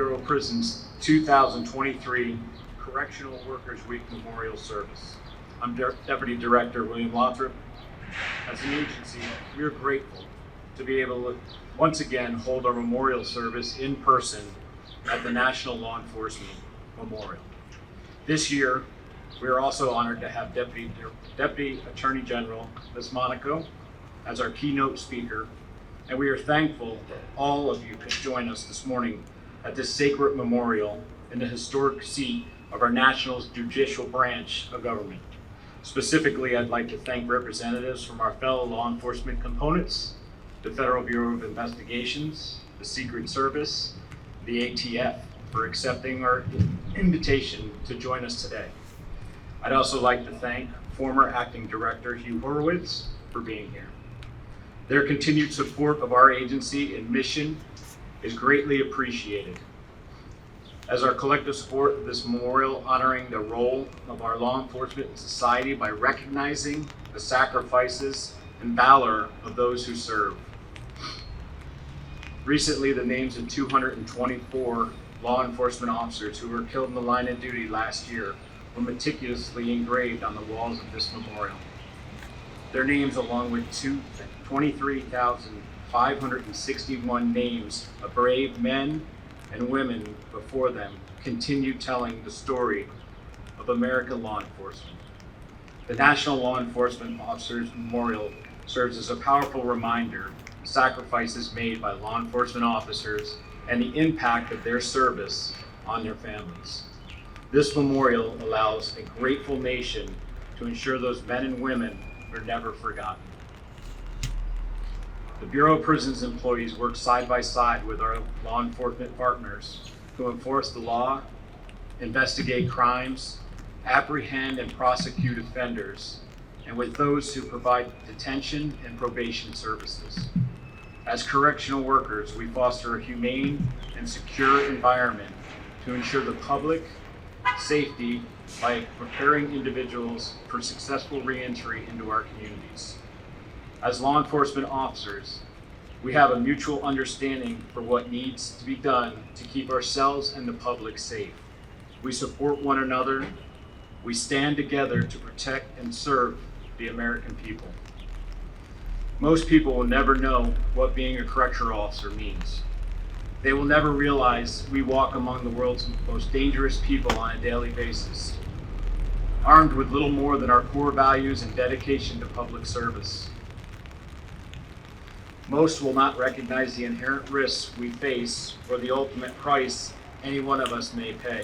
Bureau of Prisons 2023 Correctional Workers Week Memorial Service. I'm Deputy Director William Lothrop. As an agency, we are grateful to be able to once again hold our memorial service in person at the National Law Enforcement Memorial. This year, we are also honored to have Deputy Attorney General Ms. Monaco as our keynote speaker, and we are thankful that all of you could join us this morning at this sacred memorial in the historic seat of our nation's judicial branch of government. Specifically, I'd like to thank representatives from our fellow law enforcement components, the Federal Bureau of Investigations, the Secret Service, the ATF, for accepting our invitation to join us today. I'd also like to thank former Acting Director Hugh Horowitz for being here. Their continued support of our agency and mission is greatly appreciated. As our collective support of this memorial honoring the role of our law enforcement in society by recognizing the sacrifices and valor of those who serve. Recently, the names of 224 law enforcement officers who were killed in the line of duty last year were meticulously engraved on the walls of this memorial. Their names, along with 23,561 names of brave men and women before them, continue telling the story of American law enforcement. The National Law Enforcement Officers Memorial serves as a powerful reminder of sacrifices made by law enforcement officers and the impact of their service on their families. This memorial allows a grateful nation to ensure those men and women are never forgotten. The Bureau of Prisons employees work side by side with our law enforcement partners to enforce the law, investigate crimes, apprehend and prosecute offenders, and with those who provide detention and probation services. As correctional workers, we foster a humane and secure environment to ensure the public safety by preparing individuals for successful reentry into our communities. As law enforcement officers, we have a mutual understanding for what needs to be done to keep ourselves and the public safe. We support one another. We stand together to protect and serve the American people. Most people will never know what being a correctional officer means. They will never realize we walk among the world's most dangerous people on a daily basis, armed with little more than our core values and dedication to public service. Most will not recognize the inherent risks we face or the ultimate price any one of us may pay.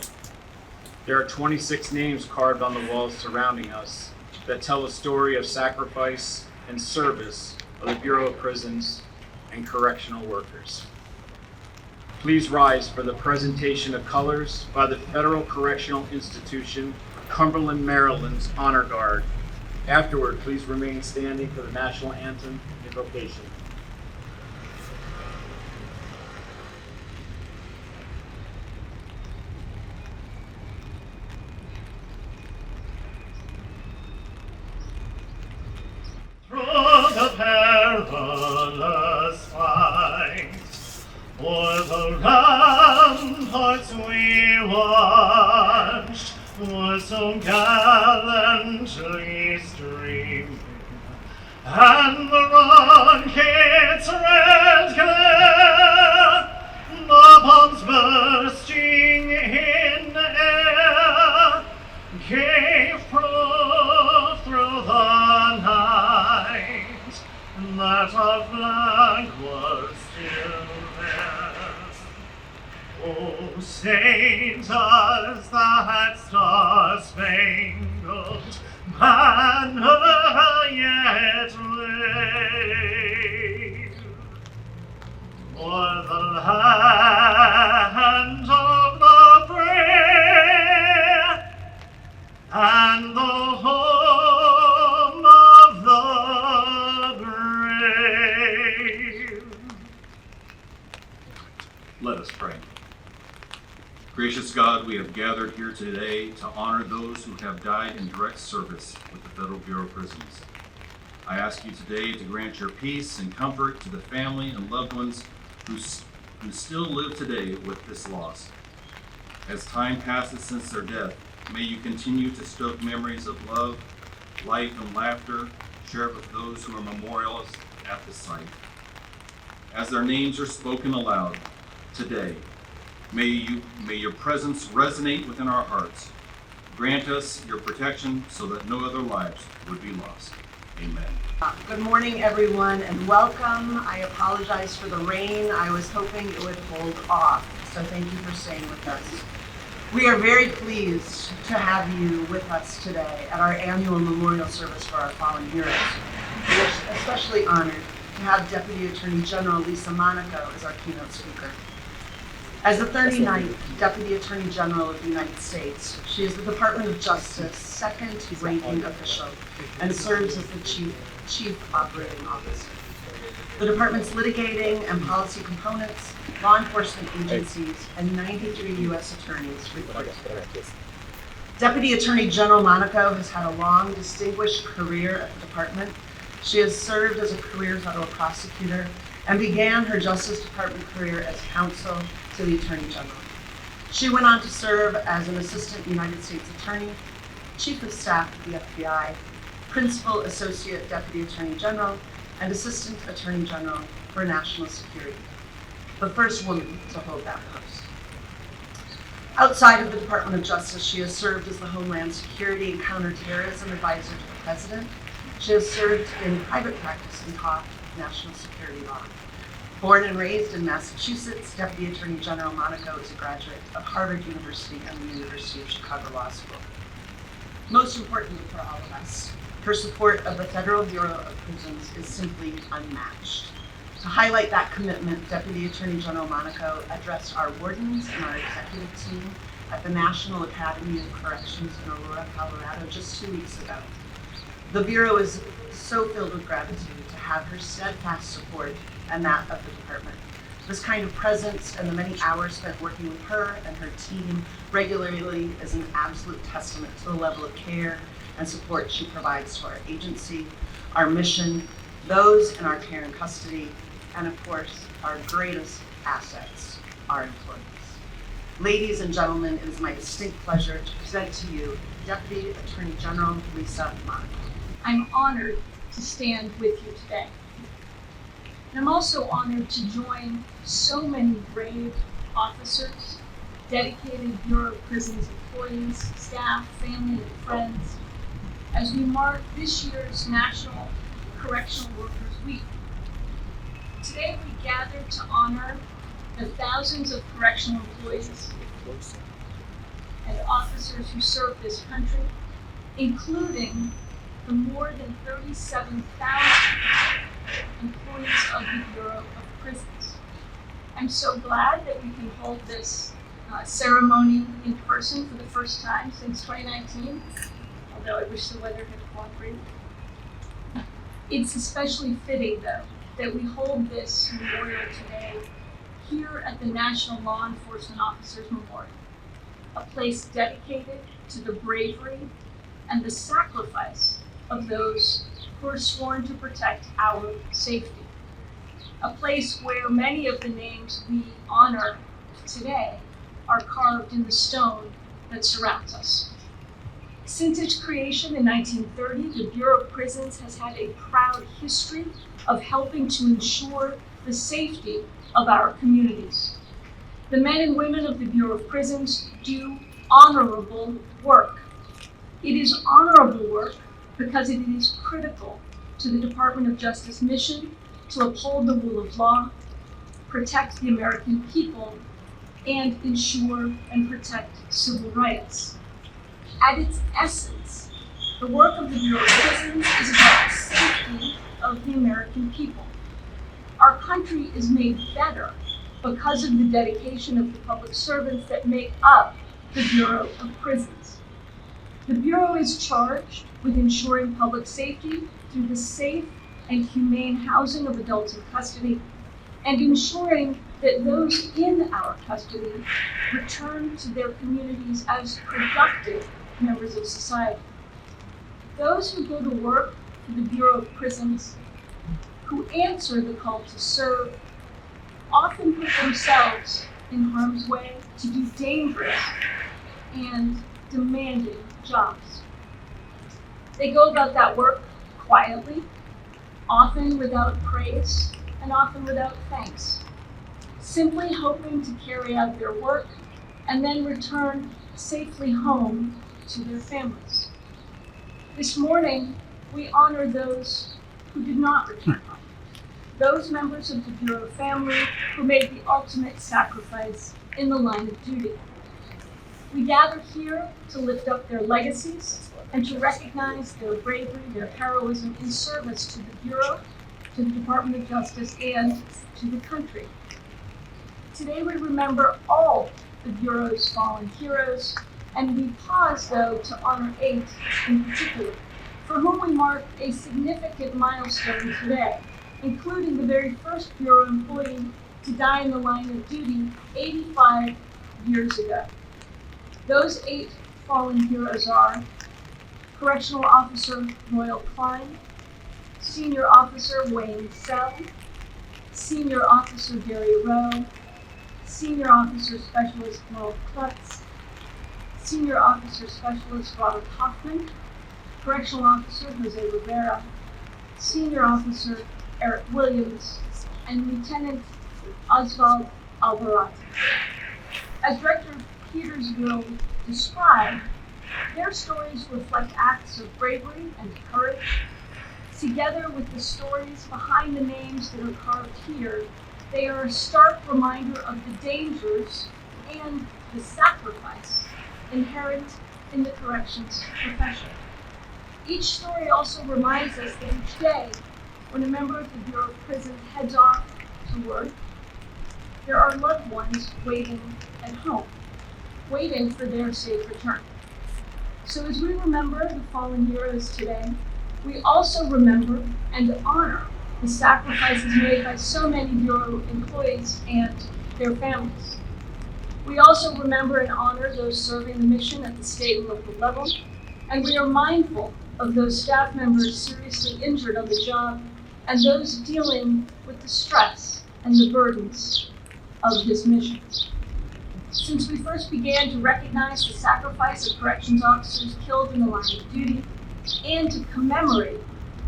There are 26 names carved on the walls surrounding us that tell a story of sacrifice and service of the Bureau of Prisons and correctional workers. Please rise for the presentation of colors by the Federal Correctional Institution, Cumberland, Maryland's Honor Guard. Afterward, please remain standing for the national anthem and invocation. Through the perilous fight, o'er the ramparts we watched, were so gallantly streaming, and the rocket's red glare, the bombs bursting in air, gave proof through the night that our flag was still there. Oh, say does that star-spangled banner yet wave o'er the land of the brave and the home of the brave? Let us pray. Gracious God, we have gathered here today to honor those who have died in direct service with the Federal Bureau of Prisons. I ask you today to grant your peace and comfort to the family and loved ones who who still live today with this loss. As time passes since their death, may you continue to stoke memories of love, life, and laughter shared with those who are memorialized at the site. As their names are spoken aloud today, may your presence resonate within our hearts. Grant us your protection so that no other lives would be lost. Amen. Good morning, everyone, and welcome. I apologize for the rain. I was hoping it would hold off, so thank you for staying with us. We are very pleased to have you with us today at our annual memorial service for our fallen heroes. We are especially honored to have Deputy Attorney General Lisa Monaco as our keynote speaker. As the 39th Deputy Attorney General of the United States, she is the Department of Justice second ranking official and serves as the Chief Operating Officer. The department's litigating and policy components, law enforcement agencies, and 93 U.S. attorneys report to her. Deputy Attorney General Monaco has had a long, distinguished career at the department. She has served as a career federal prosecutor and began her Justice Department career as counsel to the Attorney General. She went on to serve as an Assistant United States Attorney, Chief of Staff at the FBI, Principal Associate Deputy Attorney General, and Assistant Attorney General for National Security, the first woman to hold that post. Outside of the Department of Justice, she has served as the Homeland Security and Counterterrorism Advisor to the President. She has served in private practice and taught national security law. Born and raised in Massachusetts, Deputy Attorney General Monaco is a graduate of Harvard University and the University of Chicago Law School. Most importantly for all of us, her support of the Federal Bureau of Prisons is simply unmatched. To highlight that commitment, Deputy Attorney General Monaco addressed our wardens and our executive team at the National Academy of Corrections in Aurora, Colorado, just 2 weeks ago. The Bureau is so filled with gratitude to have her steadfast support and that of the department. This kind of presence and the many hours spent working with her and her team regularly is an absolute testament to the level of care and support she provides to our agency, our mission, those in our care and custody, and of course, our greatest assets, our employees. Ladies and gentlemen, it is my distinct pleasure to present to you Deputy Attorney General Lisa Monaco. I'm honored to stand with you today. And I'm also honored to join so many brave officers, dedicated Bureau of Prisons employees, staff, family, and friends as we mark this year's National Correctional Workers Week. Today we gather to honor the thousands of correctional employees and officers who serve this country, including the more than 37,000 employees of the Bureau of Prisons. I'm so glad that we can hold this ceremony in person for the first time since 2019, although I wish the weather had cooperated. It's especially fitting, though, that we hold this memorial today here at the National Law Enforcement Officers Memorial, a place dedicated to the bravery and the sacrifice of those who are sworn to protect our safety. A place where many of the names we honor today are carved in the stone that surrounds us. Since its creation in 1930, the Bureau of Prisons has had a proud history of helping to ensure the safety of our communities. The men and women of the Bureau of Prisons do honorable work. It is honorable work because it is critical to the Department of Justice mission to uphold the rule of law, protect the American people, and ensure and protect civil rights. At its essence, the work of the Bureau of Prisons is about the safety of the American people. Our country is made better because of the dedication of the public servants that make up the Bureau of Prisons. The Bureau is charged with ensuring public safety through the safe and humane housing of adults in custody and ensuring that those in our custody return to their communities as productive members of society. Those who go to work for the Bureau of Prisons, who answer the call to serve, often put themselves in harm's way to do dangerous and demanding jobs. They go about that work quietly, often without praise and often without thanks, simply hoping to carry out their work and then return safely home to their families. This morning, we honor those who did not return home, those members of the Bureau family who made the ultimate sacrifice in the line of duty. We gather here to lift up their legacies and to recognize their bravery, their heroism in service to the Bureau, to the Department of Justice, and to the country. Today we remember all the Bureau's fallen heroes, and we pause, though, to honor 8 in particular, for whom we mark a significant milestone today, including the very first Bureau employee to die in the line of duty 85 years ago. Those 8 fallen heroes are Correctional Officer Royal Klein, Senior Officer Wayne Sell, Senior Officer Gary Rowe, Senior Officer Specialist Merle Klutz, Senior Officer Specialist Robert Hoffman, Correctional Officer Jose Rivera, Senior Officer Eric Williams, and Lieutenant Oswald Alvarado. As Director Peters will describe, their stories reflect acts of bravery and courage. Together with the stories behind the names that are carved here, they are a stark reminder of the dangers and the sacrifice inherent in the corrections profession. Each story also reminds us that each day, when a member of the Bureau of Prisons heads off to work, there are loved ones waiting at home, waiting for their safe return. So as we remember the fallen heroes today, we also remember and honor the sacrifices made by so many Bureau employees and their families. We also remember and honor those serving the mission at the state and local level, and we are mindful of those staff members seriously injured on the job and those dealing with the stress and the burdens of this mission. Since we first began to recognize the sacrifice of corrections officers killed in the line of duty and to commemorate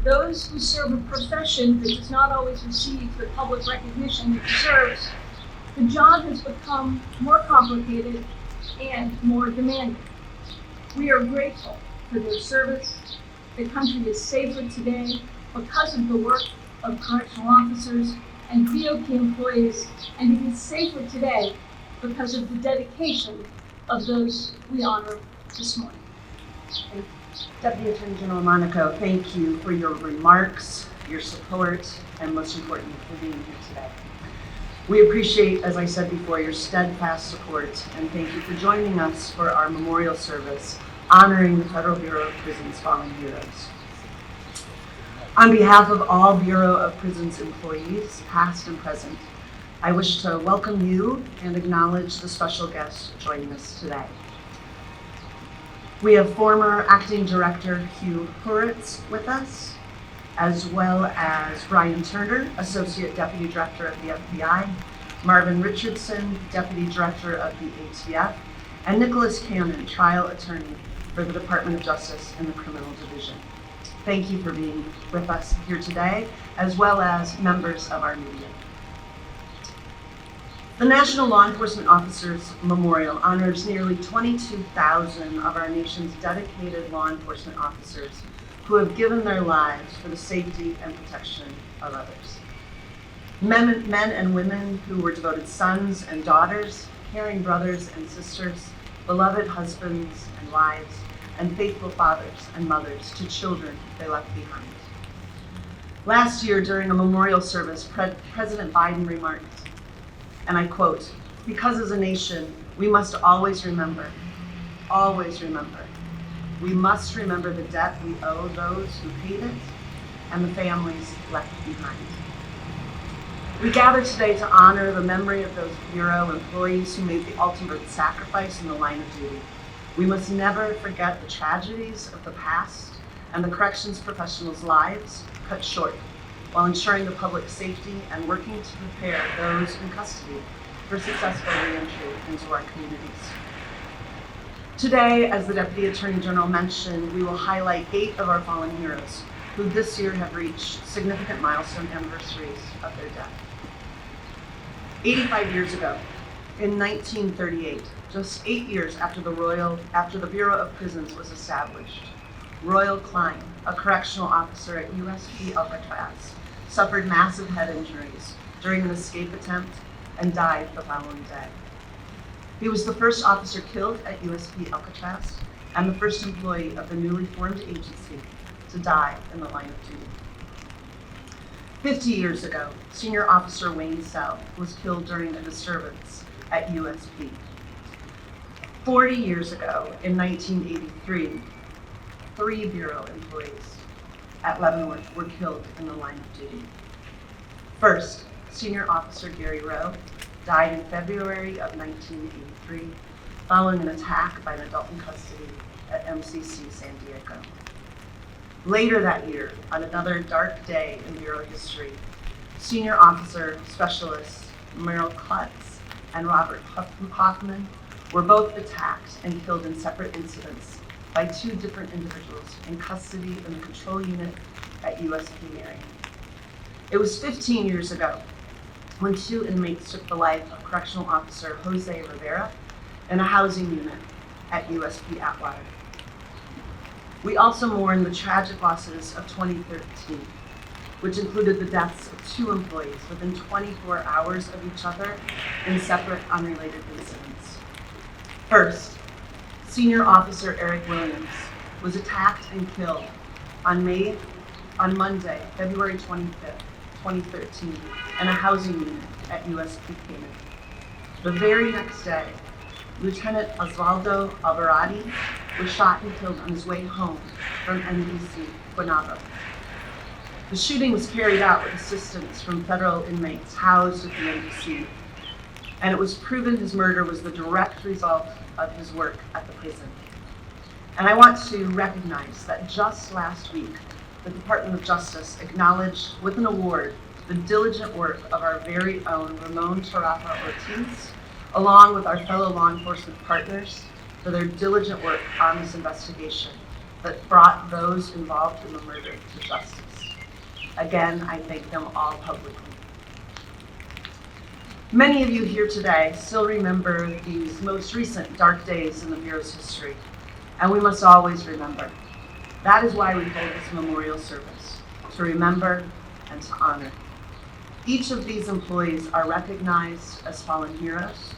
those who serve a profession that does not always receive the public recognition it deserves, the job has become more complicated and more demanding. We are grateful for their service. The country is safer today because of the work of correctional officers and BOP employees, and it is safer today because of the dedication of those we honor this morning. Deputy Attorney General Monaco, thank you for your remarks, your support, and most importantly, for being here today. We appreciate, as I said before, your steadfast support, and thank you for joining us for our memorial service honoring the Federal Bureau of Prisons fallen heroes. On behalf of all Bureau of Prisons employees, past and present, I wish to welcome you and acknowledge the special guests joining us today. We have former Acting Director Hugh Horitz with us, as well as Brian Turner, Associate Deputy Director of the FBI, Marvin Richardson, Deputy Director of the ATF, and Nicholas Cannon, Trial Attorney for the Department of Justice in the Criminal Division. Thank you for being with us here today, as well as members of our media. The National Law Enforcement Officers Memorial honors nearly 22,000 of our nation's dedicated law enforcement officers who have given their lives for the safety and protection of others. Men and women who were devoted sons and daughters, caring brothers and sisters, beloved husbands and wives, and faithful fathers and mothers to children they left behind. Last year, during a memorial service, President Biden remarked, and I quote, "Because as a nation, we must always remember, we must remember the debt we owe those who paid it and the families left behind." We gather today to honor the memory of those Bureau employees who made the ultimate sacrifice in the line of duty. We must never forget the tragedies of the past and the corrections professionals' lives cut short while ensuring the public safety and working to prepare those in custody for successful reentry into our communities. Today, as the Deputy Attorney General mentioned, we will highlight 8 of our fallen heroes who this year have reached significant milestone anniversaries of their death. 85 years ago, in 1938, just 8 years after the Bureau of Prisons was established, Royal Klein, a correctional officer at USP Alcatraz, suffered massive head injuries during an escape attempt and died the following day. He was the first officer killed at USP Alcatraz and the first employee of the newly formed agency to die in the line of duty. 50 years ago, Senior Officer Wayne Sell was killed during a disturbance at USP. 40 years ago, in 1983, 3 Bureau employees at Leavenworth were killed in the line of duty. First, Senior Officer Gary Rowe died in February of 1983 following an attack by an adult in custody at MCC San Diego. Later that year, on another dark day in Bureau history, Senior Officer Specialists Merrill Klutz and Robert Hoffman were both attacked and killed in separate incidents by 2 different individuals in custody in the control unit at USP Marion. It was 15 years ago when 2 inmates took the life of Correctional Officer Jose Rivera in a housing unit at USP Atwater. We also mourn the tragic losses of 2013, which included the deaths of 2 employees within 24 hours of each other in separate unrelated incidents. First, Senior Officer Eric Williams was attacked and killed on Monday, February 25th, 2013, in a housing unit at USP Cayman. The very next day, Lieutenant Osvaldo Alvarado was shot and killed on his way home from NBC Guaynabo. The shooting was carried out with assistance from federal inmates housed at the NBC, and it was proven his murder was the direct result of his work at the prison. And I want to recognize that just last week, the Department of Justice acknowledged with an award the diligent work of our very own Ramon Tarafa Ortiz, along with our fellow law enforcement partners, for their diligent work on this investigation that brought those involved in the murder to justice. Again, I thank them all publicly. Many of you here today still remember these most recent dark days in the Bureau's history, and we must always remember. That is why we hold this memorial service, to remember and to honor. Each of these employees are recognized as fallen heroes,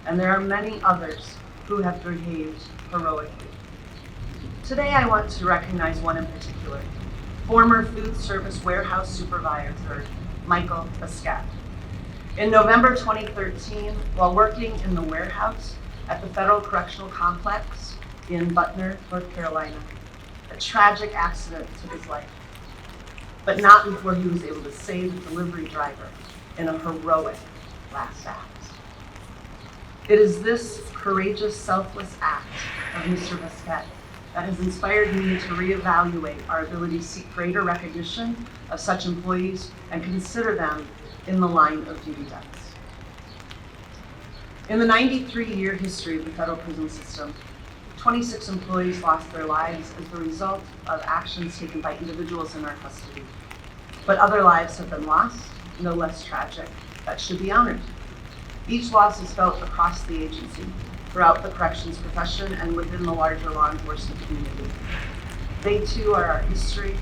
and there are many others who have behaved heroically. Today I want to recognize one in particular, former food service warehouse supervisor Michael Basquette. In November 2013, while working in the warehouse at the Federal Correctional Complex in Butner, North Carolina, a tragic accident took his life, but not before he was able to save the delivery driver in a heroic last act. It is this courageous, selfless act of Mr. Basquette that has inspired me to reevaluate our ability to seek greater recognition of such employees and consider them in the line of duty deaths. In the 93-year history of the federal prison system, 26 employees lost their lives as the result of actions taken by individuals in our custody. But other lives have been lost, no less tragic, that should be honored. Each loss is felt across the agency, throughout the corrections profession, and within the larger law enforcement community. They too are our history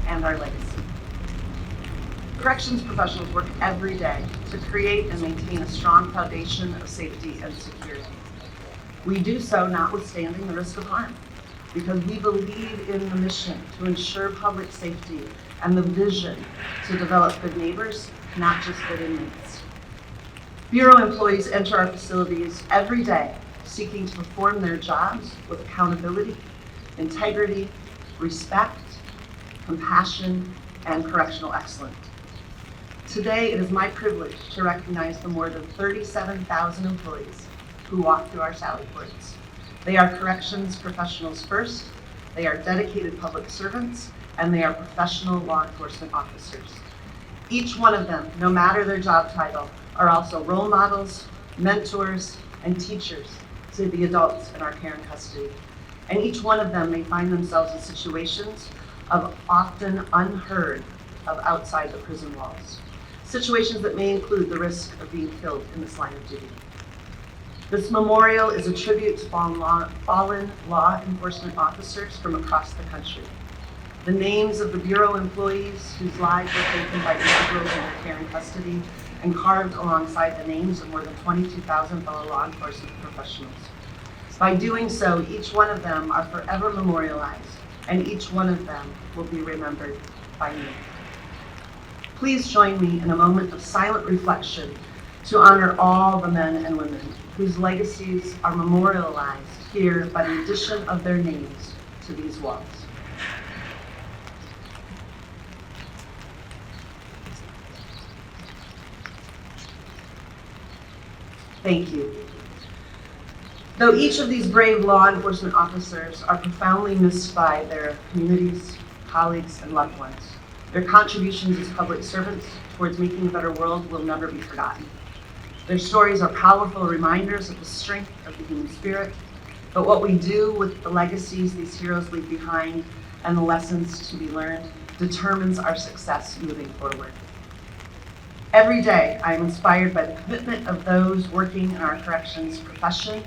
and our legacy. Corrections professionals work every day to create and maintain a strong foundation of safety and security. We do so notwithstanding the risk of harm, because we believe in the mission to ensure public safety and the vision to develop good neighbors, not just good inmates. Bureau employees enter our facilities every day seeking to perform their jobs with accountability, integrity, respect, compassion, and correctional excellence. Today, it is my privilege to recognize the more than 37,000 employees who walk through our sally ports. They are corrections professionals first, they are dedicated public servants, and they are professional law enforcement officers. Each one of them, no matter their job title, are also role models, mentors, and teachers to the adults in our care and custody. And each one of them may find themselves in situations of often unheard of outside the prison walls. Situations that may include the risk of being killed in this line of duty. This memorial is a tribute to fallen law enforcement officers from across the country. The names of the Bureau employees whose lives were taken by individuals in their care and custody and carved alongside the names of more than 22,000 fellow law enforcement professionals. By doing so, each one of them are forever memorialized, and each one of them will be remembered by me. Please join me in a moment of silent reflection to honor all the men and women whose legacies are memorialized here by the addition of their names to these walls. Thank you. Though each of these brave law enforcement officers are profoundly missed by their communities, colleagues, and loved ones, their contributions as public servants towards making a better world will never be forgotten. Their stories are powerful reminders of the strength of the human spirit, but what we do with the legacies these heroes leave behind and the lessons to be learned determines our success moving forward. Every day, I am inspired by the commitment of those working in our corrections profession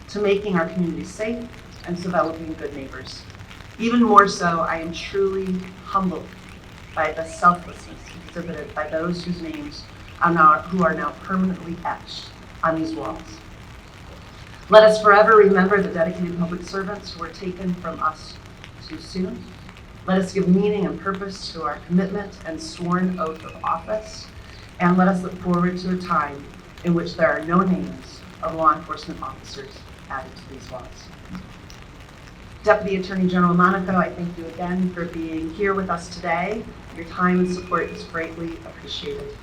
to making our communities safe and developing good neighbors. Even more so, I am truly humbled by the selflessness exhibited by those whose names who are now permanently etched on these walls. Let us forever remember the dedicated public servants who were taken from us too soon. Let us give meaning and purpose to our commitment and sworn oath of office. And let us look forward to a time in which there are no names of law enforcement officers added to these walls. Deputy Attorney General Monaco, I thank you again for being here with us today. Your time and support is greatly appreciated.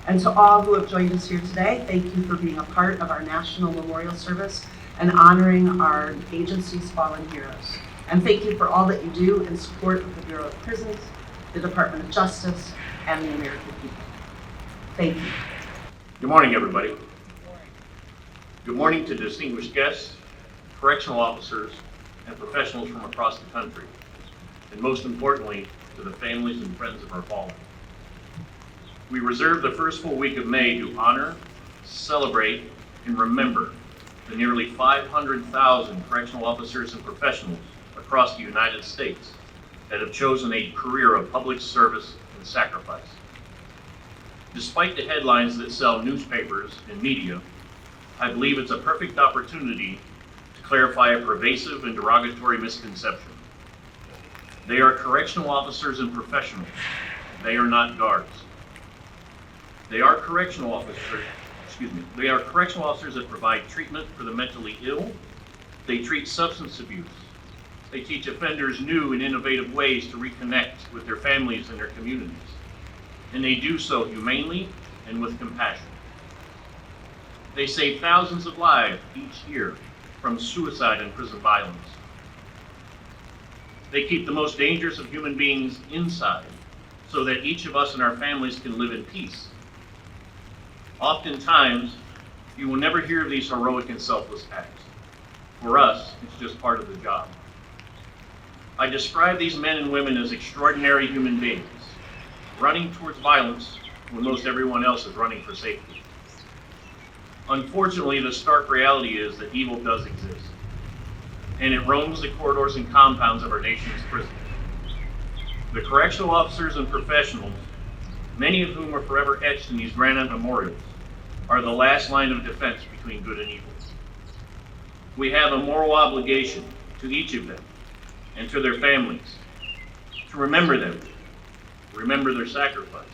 And to all who have joined us here today, thank you for being a part of our National Memorial Service and honoring our agency's fallen heroes. And thank you for all that you do in support of the Bureau of Prisons, the Department of Justice, and the American people. Thank you. Good morning, everybody. Good morning to distinguished guests, correctional officers, and professionals from across the country, and most importantly, to the families and friends of our fallen. We reserve the first full week of May to honor, celebrate, and remember the nearly 500,000 correctional officers and professionals across the United States that have chosen a career of public service and sacrifice. Despite the headlines that sell newspapers and media, I believe it's a perfect opportunity to clarify a pervasive and derogatory misconception. They are correctional officers and professionals. They are not guards. They are correctional officers that provide treatment for the mentally ill. They treat substance abuse. They teach offenders new and innovative ways to reconnect with their families and their communities. And they do so humanely and with compassion. They save thousands of lives each year from suicide and prison violence. They keep the most dangerous of human beings inside so that each of us and our families can live in peace. Oftentimes, you will never hear of these heroic and selfless acts. For us, it's just part of the job. I describe these men and women as extraordinary human beings, running towards violence when most everyone else is running for safety. Unfortunately, the stark reality is that evil does exist, and it roams the corridors and compounds of our nation's prisons. The correctional officers and professionals, many of whom are forever etched in these granite memorials, are the last line of defense between good and evil. We have a moral obligation to each of them and to their families to remember them, remember their sacrifice,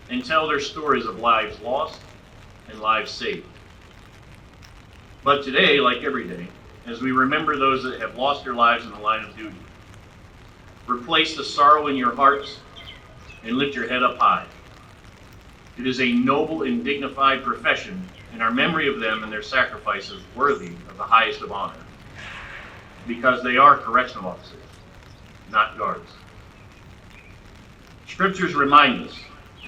and tell their stories of lives lost and lives saved. But today, like every day, as we remember those that have lost their lives in the line of duty, replace the sorrow in your hearts and lift your head up high. It is a noble and dignified profession, and our memory of them and their sacrifice is worthy of the highest of honor, because they are correctional officers, not guards. Scriptures remind us,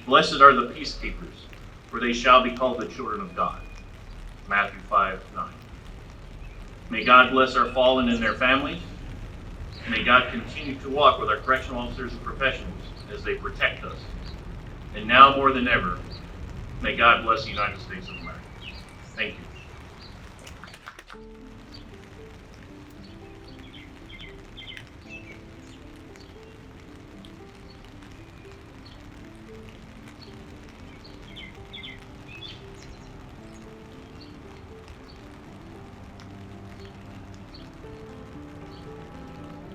Blessed are the peacekeepers, for they shall be called the children of God. Matthew 5:9. May God bless our fallen and their families. May God continue to walk with our correctional officers and professionals as they protect us. And now more than ever, may God bless the United States of America. Thank you.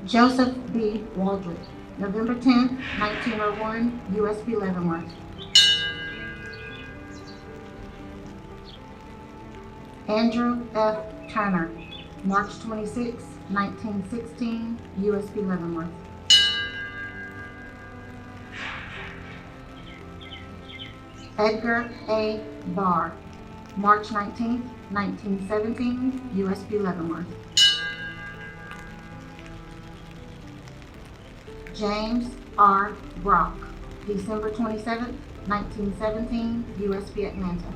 Joseph B. Waldrop, November 10, 1901, USB Leavenworth. Andrew F. Turner, March 26, 1916, USB Leavenworth. Edgar A. Barr, March 19, 1917, USB Leavenworth. James R. Brock, December 27, 1917, USB Atlanta.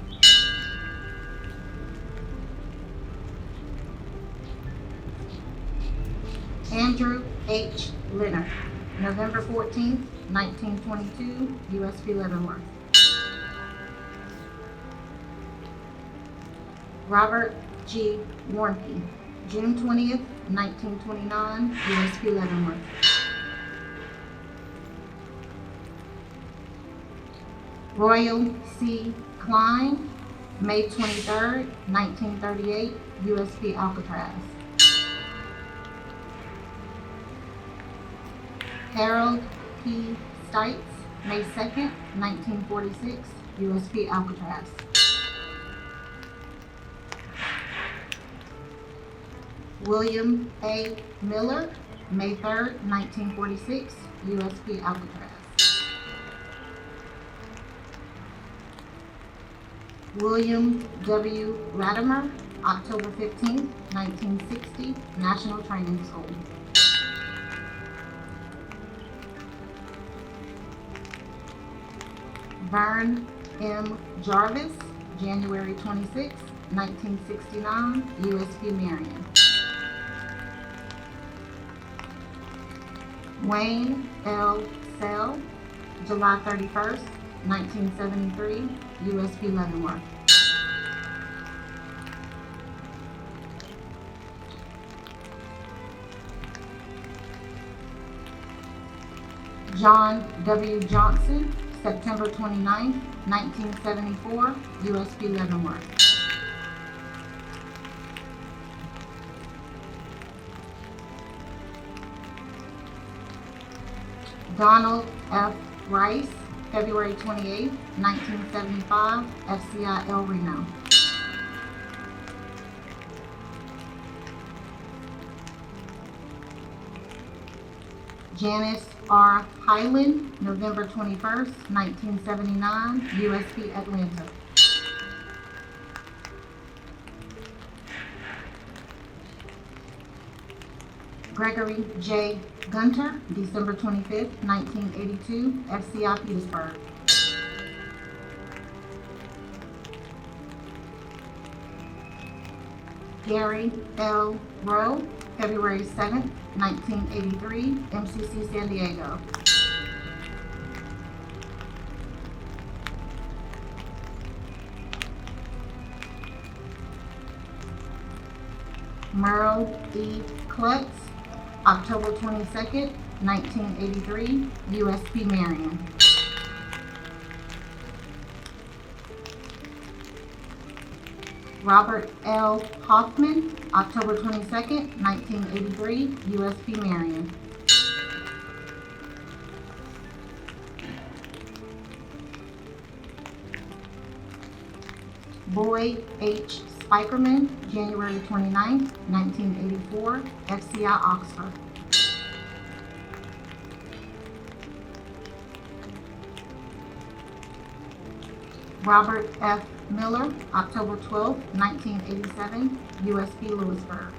Andrew H. Leonard, November 14, 1922, USB Leavenworth. Robert G. Warnke, June 20th, 1929, USB Leavenworth. Royal C. Klein, May 23rd, 1938, USB Alcatraz. Harold P. Stites, May 2nd, 1946, USB Alcatraz. William A. Miller, May 3rd, 1946, USB Alcatraz. William W. Ratimer, October 15, 1960, National Training School. Vern M. Jarvis, January 26, 1969, USB Marion. Wayne L. Sell, July 31st, 1973, USB Leavenworth. John W. Johnson, September 29, 1974, USB Leavenworth. Donald F. Rice, February 28, 1975, FCI El Reno. Janice R. Hyland, November 21st, 1979, USB Atlanta. Gregory J. Gunter, December 25th, 1982, FCI Petersburg. Gary L. Rowe, February 7th, 1983, MCC San Diego. Merle E. Klutz, October 22nd, 1983, USP Marion. Robert L. Hoffman, October 22nd, 1983, USP Marion. Boyd H. Spikerman, January 29th, 1984, FCI Oxford. Robert F. Miller, October 12th, 1987, USB Lewisburg.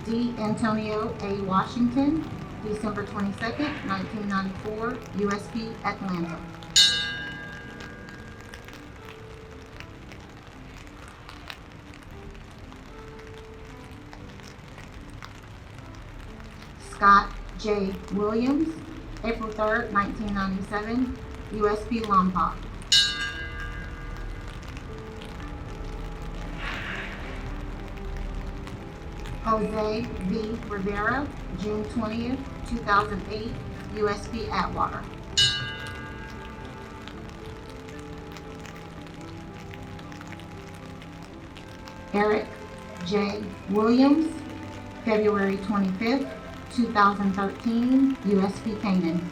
D. Antonio A. Washington, December 22nd, 1994, USP Atlanta. Scott J. Williams, April 3rd, 1997, USP Lompoc. Jose V. Rivera, June 20th, 2008, USP Atwater. Eric J. Williams, February 25th, 2013, USP Canaan.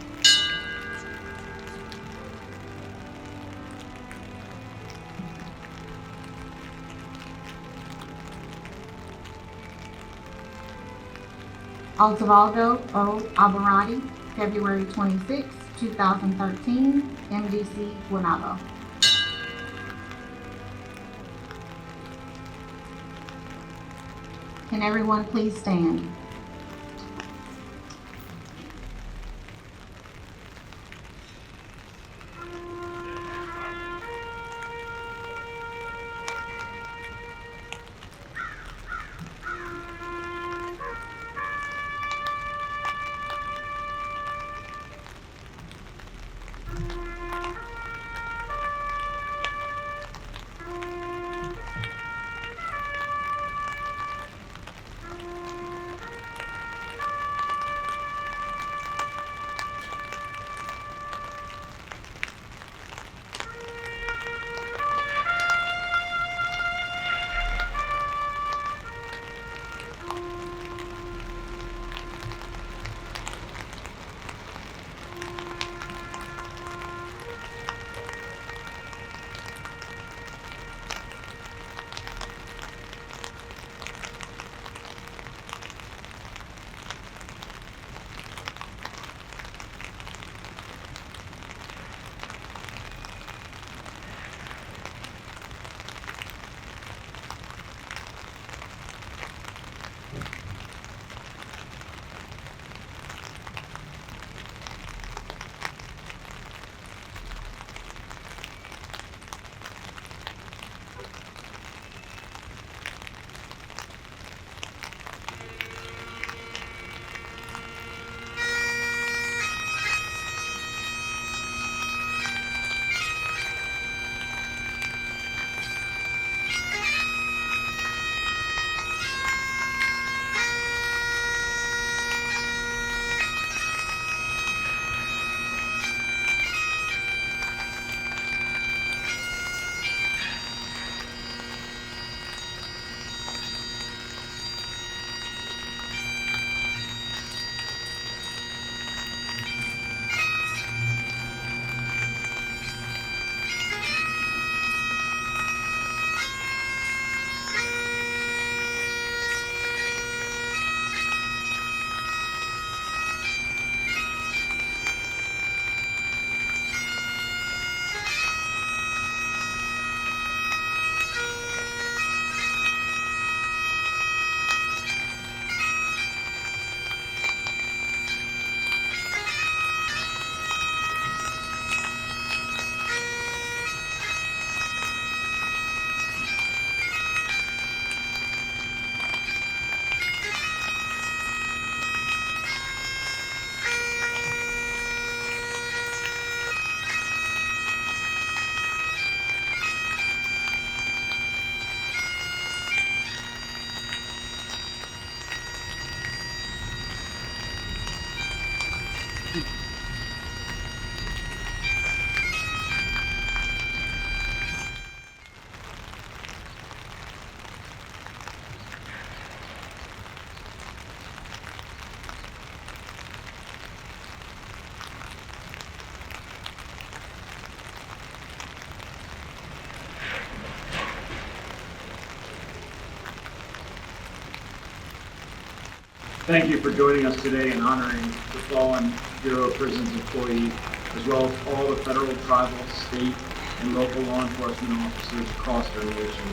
Altavaldo O. Alvarado, February 26, 2013, MDC Guanabo. Can everyone please stand? Thank you for joining us today and honoring the fallen Bureau of Prisons employees, as well as all the federal, tribal, state, and local law enforcement officers across our nation.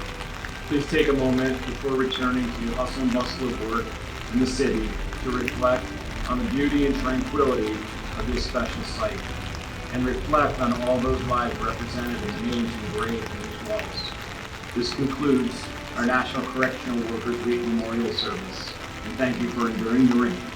Please take a moment before returning to your hustle and bustle of work in the city to reflect on the beauty and tranquility of this special site and reflect on all those lives represented and the names engraved in these walls. This concludes our National Correctional Workers Week Memorial Service, and thank you for enduring the rain.